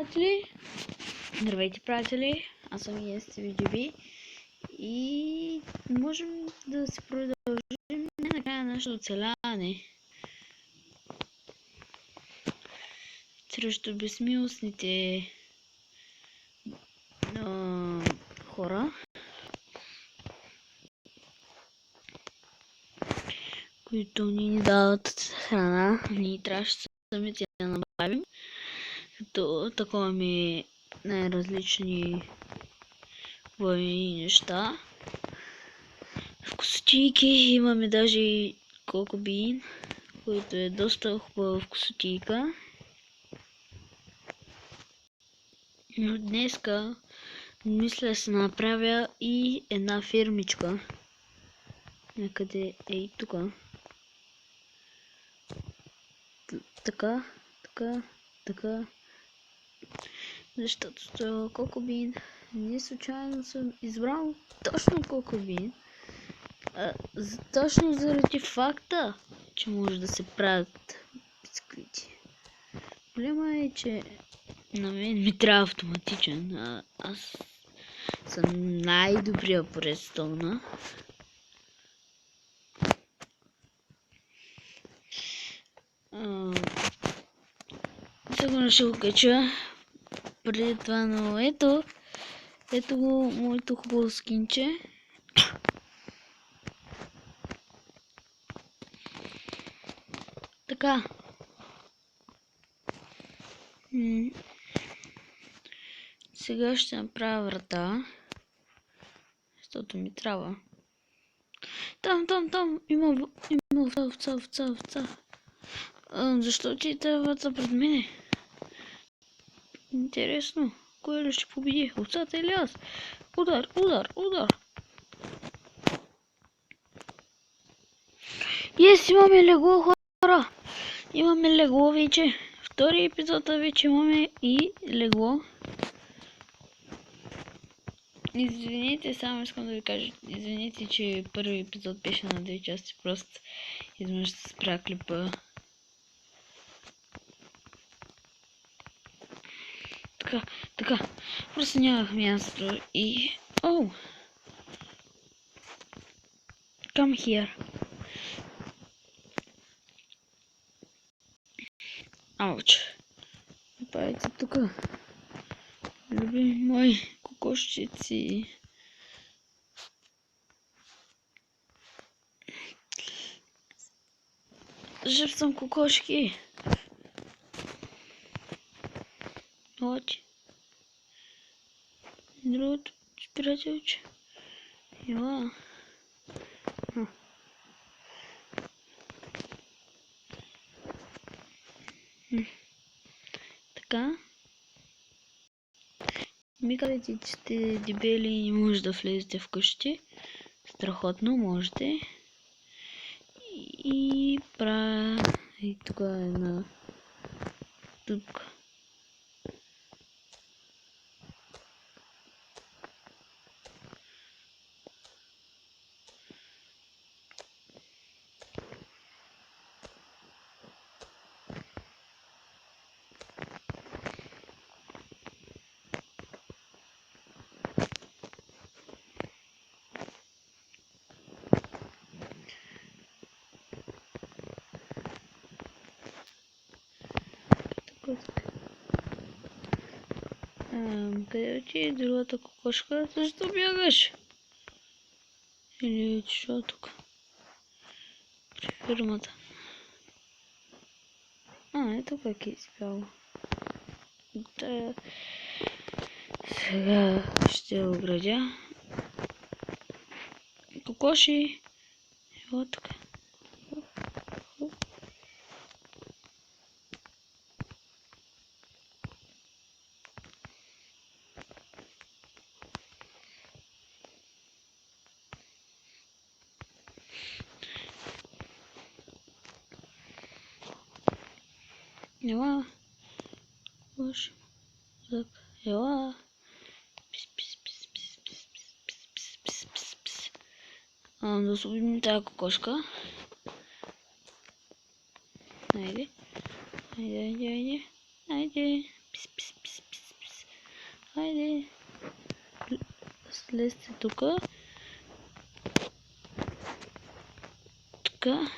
приятели! Здравейте, приятели! Аз съм ESTVGB и можем да се продължим накрая нашето оцеляване срещу безмилостните хора, които ни дават храна. Ние трябваше сами да набавим, като такова ми най-различни военни неща. В кутийки имаме даже кокобин, който е доста хубава кутийка. Но днеска мисля да се направя и една фирмичка. Някъде е и тук. Така. Защото това кокобин. Не случайно съм избрал точно кокобин. Точно заради факта, че може да се правят бисквити. Проблема е, че на мен ми трябва автоматичен. Аз съм най-добрия по редстоуна. Сигурно ще го кача преди това, но ето го моето хубаво скинче. Така. Сега ще направя врата, защото ми трябва. Там има овца. Защо ти трябва врата пред мене? Интересно. Кой ли ще победи? Овцата или аз? Удар! Имаме легло, хора! Имаме легло вече. Втори епизод вече имаме и легло. Извините, само искам да ви кажа. Извините, че първи епизод беше на 2 части. Просто изведнъж се спря клипа. Така. Просто нямах място и... Come here. Ауч. Пайте тук. Любими мои кокошчици. Жив съм, кокошки. Вот. Другото приятелче. Ела. Така. Ми казвате, че сте дебели и не може да влезете в къщи. Страхотно можете. И правя и тук една тук. Къде отиде другата кокошка? Защо бягаш? Или отишла тук? При фирмата. Ето как е спяло. Сега ще оградя. Кокоши. Ела тук. Ела. Кокоши. Ела. Да освободим тази кокошка. Айде. Айде. Пис. слезте тук. Така.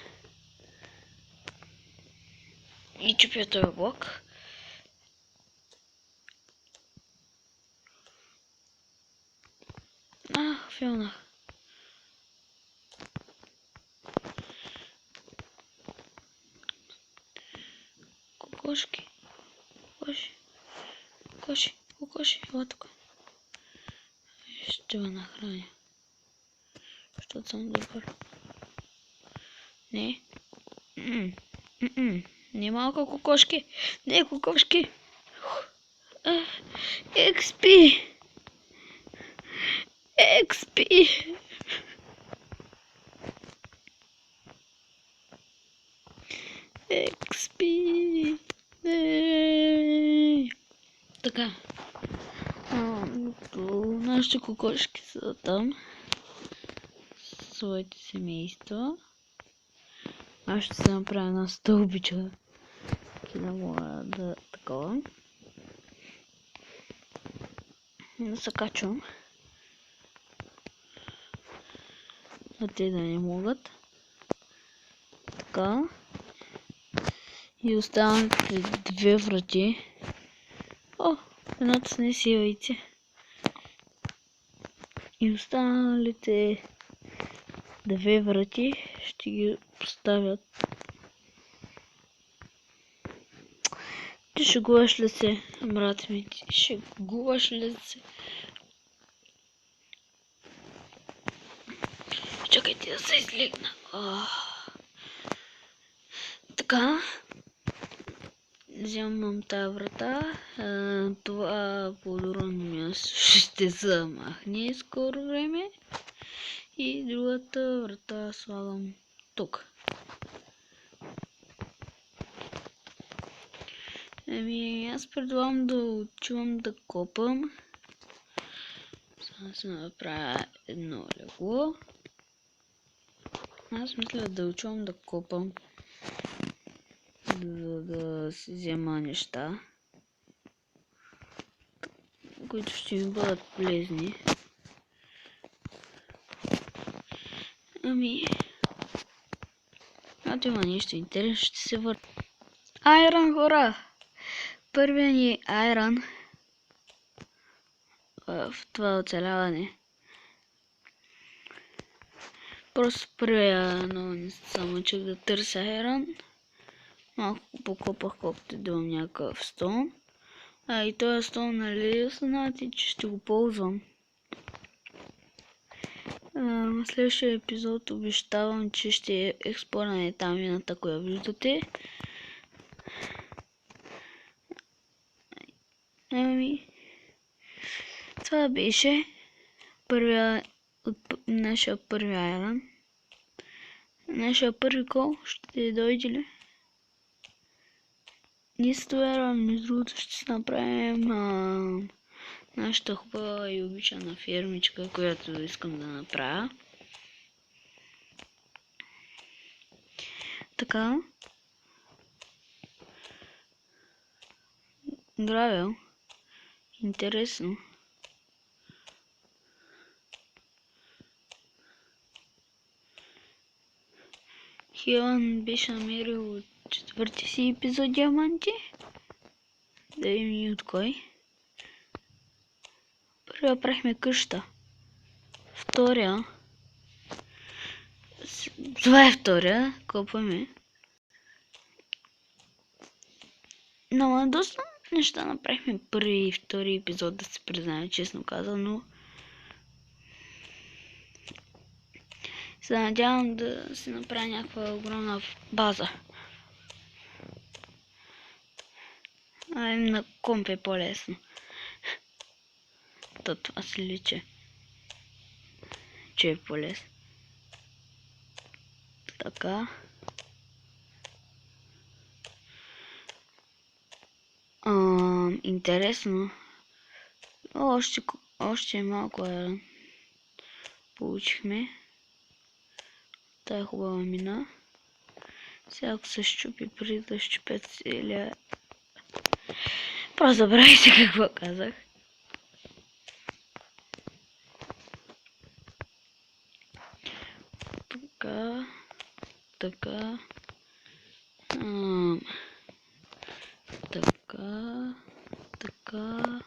И чупя този блок. Филнах. Кокошки. Кокоши. Вот тук. Ще го нахраня. Защото съм добър. Не. Не малко кокошки. Не кокошки. XP. Така. Нашите кокошки са там. Своите семейства. Аз ще се направя една стълбичка. Да мога да такова. Да се качвам. А те да не могат. Така. И останалите две врати. Едното снеси яйце. И останалите две врати ще ги поставят. Ти шегуваш ли се, брат ми? Ти шегуваш ли се? Чакайте да се излегна. Така. Вземам тази врата. Това плодородно място ще замахне скоро време. И другата врата слагам тук. Аз предлагам да учвам да копам. Сега ще направя едно легло. Аз мисля да учвам да копам. За да си взема неща, които ще ми бъдат полезни. Когато има нещо интересно, ще се върна. Айрон, хора! Първият ни айрон в това оцеляване. Просто първия много не само чак да търся айрон. Малко покопах колкото да имам някакъв стон. И този стон, нали, знаете, че ще го ползвам. В следващия епизод обещавам, че ще експлорираме там мината, ако я виждате. Това беше нашия първи айрон. Нашия първи кол ще дойде ли? Нисто вярвам, между другото ще си направим нашата хубава и обичана фермичка, която искам да направя. Така. Гравел. Интересно. Хелън беше намерил четвърти си епизод диаманти. Да видим от кой. Първия правихме къща. Втория. Това е втория. Копаме. Но доста неща направихме първи и втори епизод, да се призная, честно казано. Се надявам да си направя някаква огромна база. На комп е по-лесно. Това се личи, че е по-лесно. Така. Интересно. Още малко получихме. Тая хубава мина. Сега ако се щупи преди да щупят целия... Просто забравяйте какво казах. Така. Така. Така. Така.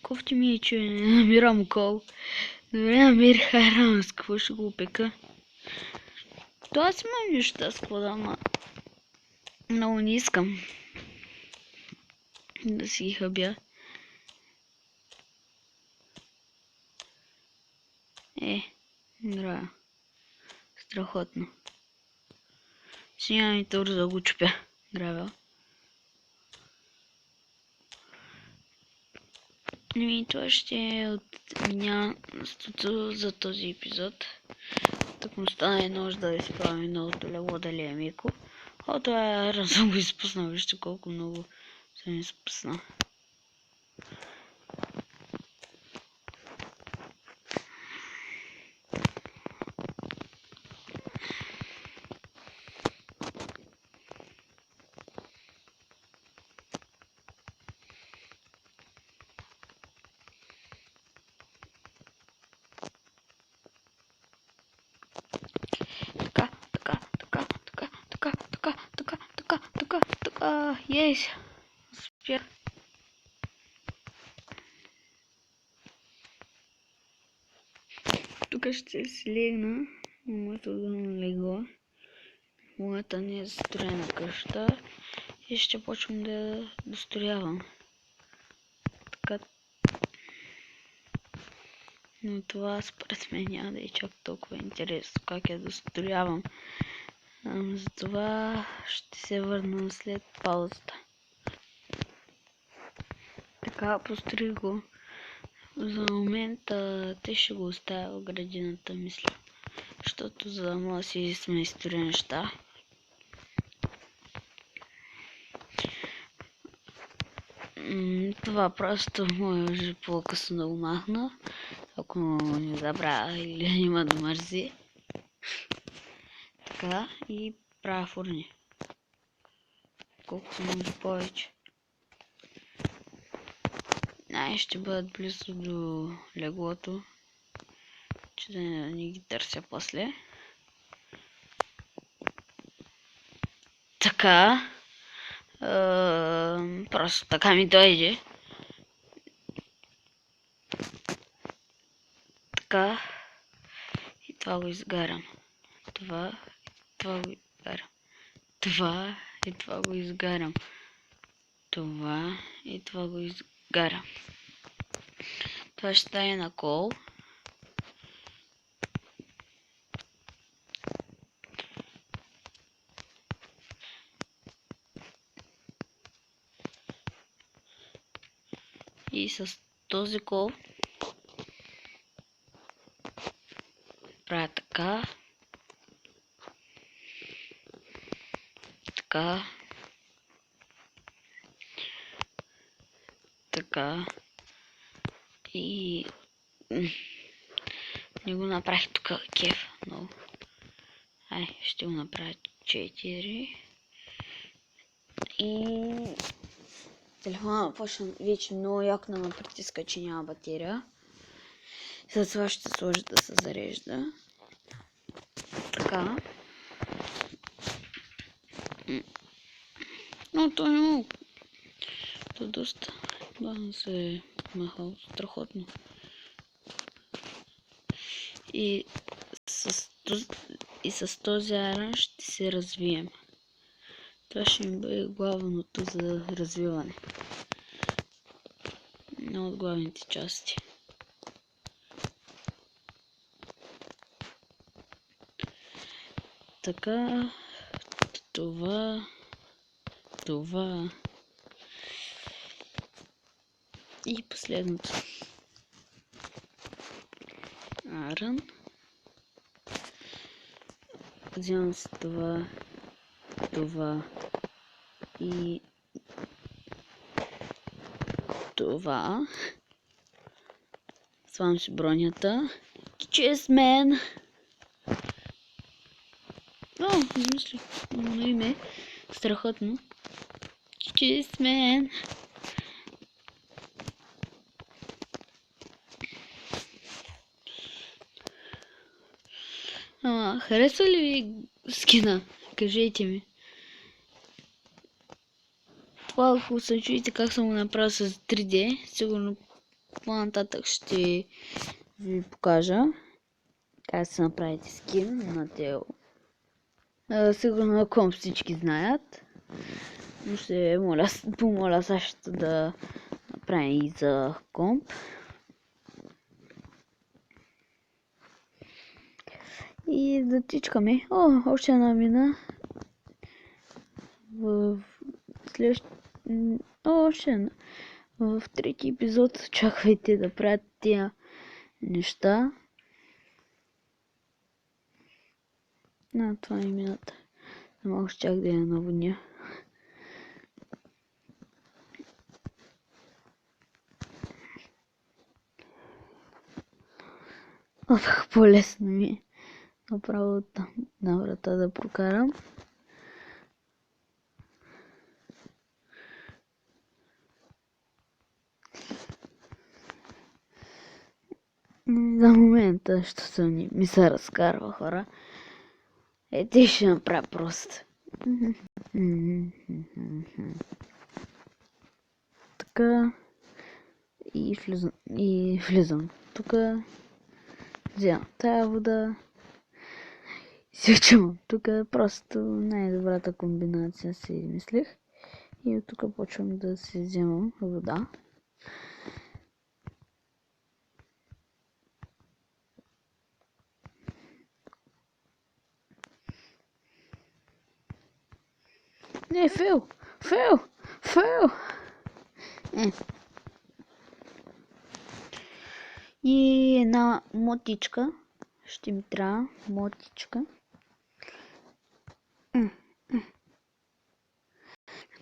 Кофти ми е, че не намирам кол. Добре, намерих айран, с какво ще го опека? Това си имам неща с кода, ама много не искам да си ги хабя. Нравя. Страхотно. Сега ми тур да го чупя. Нравя. И това ще е от меня за този епизод. Так му стане нощ да изправим новото легло, дали е меко. О, това е съм го изпуснал. Вижте колко много съм изпуснал. Така, есть. Успех. Тук ще си легна на моето легло. Моята не е застроена къща и ще почвам да достроявам. Така. Но това според мен няма да е чак толкова интересно как я достроявам. Затова ще се върна след паузата. Така, построих го. За момента те ще го оставя в градината, мисля. Защото за да мога да си сместори неща. Това просто може по-късно да го махна. Ако не забравя или няма да мързи. Така, и правя фурни. Колкото може повече. Ще бъдат близо до леглото, че да не ги търся после. Така. Просто така ми дойде. Така. И това го изгарям. Това го изгарям. Това го изгарям. Това го изгарям. Това ще стане на кол. И с този кол правя така. Така. Така. И не го направих тук кеф много. Ще го направя 4. И телефона почна вече много яко да ме притиска, че няма батерия. Затова ще сложа да се зарежда. Така. Но то не мога. То доста бавно се е махал. Страхотно. И с този айрон ще се развием. Това ще ми бъде главното за развиване. Една от главните части. Така. Това. И последното. Айрон. Вземам с това и това. Слагам си бронята. Чест, мен! О, измислих но име. Страхотно. Чизмен. Харесва ли ви скина? Кажете ми. Ако се чуете как съм го направил с 3D, сигурно по-нататък ще ви покажа как се направите скин на Тео. Сигурно на комп всички знаят, но ще помоля Сашата да направим и за комп. И да тичкаме. Още една мина. Още една. В трети епизод очаквайте да правят тия неща. Това е мината. Не мога чак да я наводня. Пак по-лесно ми е направо там на врата да прокарам. За момента, защото ми се разкарва хора. Те ще направя просто. Така. И влизам. Тук вземам тая вода. Сечам. Тук просто най-добрата комбинация си измислих. И от тук почвам да си вземам вода. Не, фейл! И една мотичка. Ще ми трябва мотичка.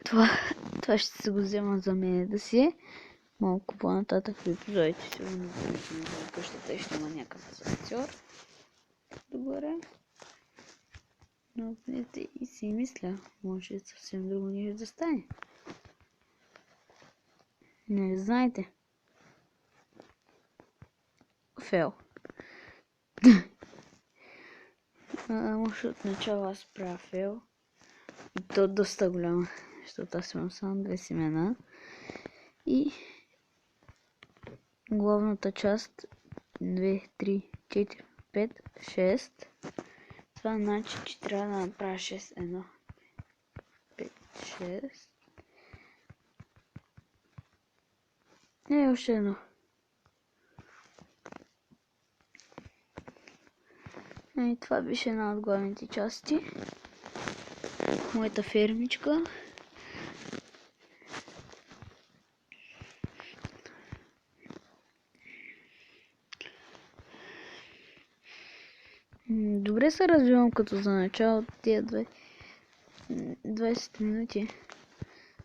Това ще се го взема за мен да си е. Малко по-нататък в епизодите сигурно влизам в къщата и ще има някакъв асансьор догоре. Но видите и си мисля, може съвсем друго нещо да стане. Не знаете. Фейл. Може от начало аз правя фейл. И то доста голямо, защото аз имам само 2 семена. И главната част 2, 3, 4, 5, 6. Това значи, че трябва да направя 6, 1, 5, 6. Още едно. И това беше една от главните части. Моята фермичка. Добре се развивам като за начало от тия 20 минути.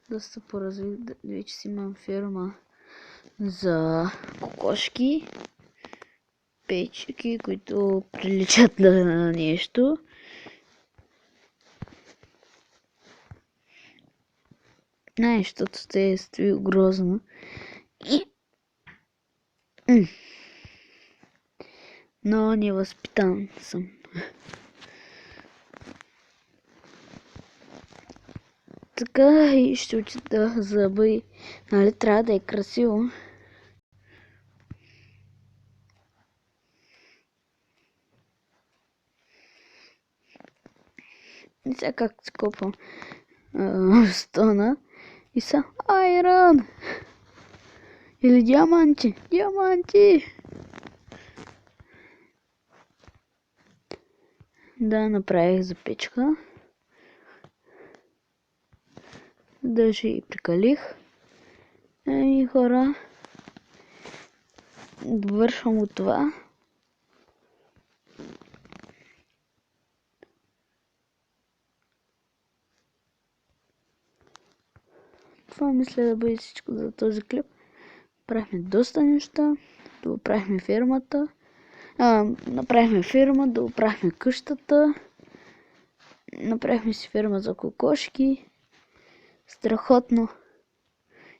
Доста поразвих, вече си имам ферма за кокошки, печки, които приличат на нещо. Защото те стои грозно. Но невъзпитан съм. Така и ще учита зъба и нали трябва да е красиво. И сега как си копвам стона и са айрон или диаманти. Да, направих запечка. Даже и прикалих. И хора, довършвам от това. Това мисля да бъде всичко за този клип. Правихме доста неща. Да оправихме фермата. Направихме ферма, да оправихме къщата. направихме си ферма за кокошки. Страхотно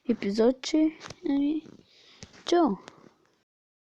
епизодче. Чао!